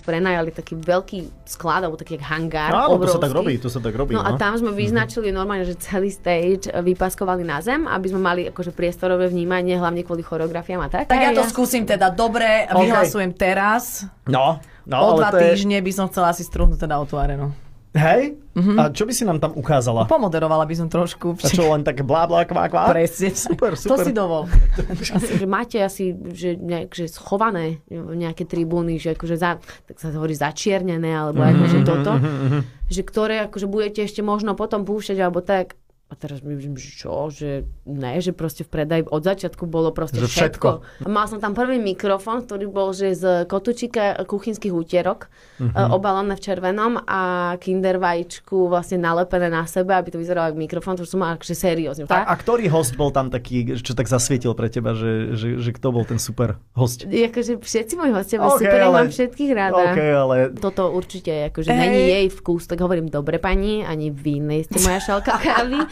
prenajali taký veľký sklad, alebo taký hangár. Áno, obrovský. to sa tak robí. No a tam sme vyznačili normálne, že celý stage vypaskovali na zem, aby sme mali akože priestorové vnímanie, hlavne kvôli choreografiám a tak. Tak ja to skúsim teda dobre, vyhlasujem teraz. No, o 2 týždne by som chcela asi strúhnuť teda o tú arenu. Hej? A čo by si nám tam ukázala? Pomoderovala by som trošku. A čo, len také blá, blá, kvá, kvá? Presne. Super. To si dovol. Že máte asi že schované nejaké tribúny, že akože tak sa hovorí začiernené, alebo akože toto, že ktoré akože budete ešte možno potom púšťať, alebo tak. A teraz mi myslím, že čo? Že ne, že proste v predaji od začiatku bolo proste všetko. A mal som tam prvý mikrofón, ktorý bol, že z kotúčika kuchynských útierok, obalené v červenom a kinder vajíčku vlastne nalepené na sebe, aby to vyzeralo ako mikrofón, to som mal akože seriózne. A ktorý host bol tam taký, čo tak zasvietil pre teba, že kto bol ten super host? Akože všetci moji hostia boli super, mám všetkých rada. Ale... Toto určite akože není jej vkus, tak hovorím, dobre pani, ani vy nie ste moja šálka kávy.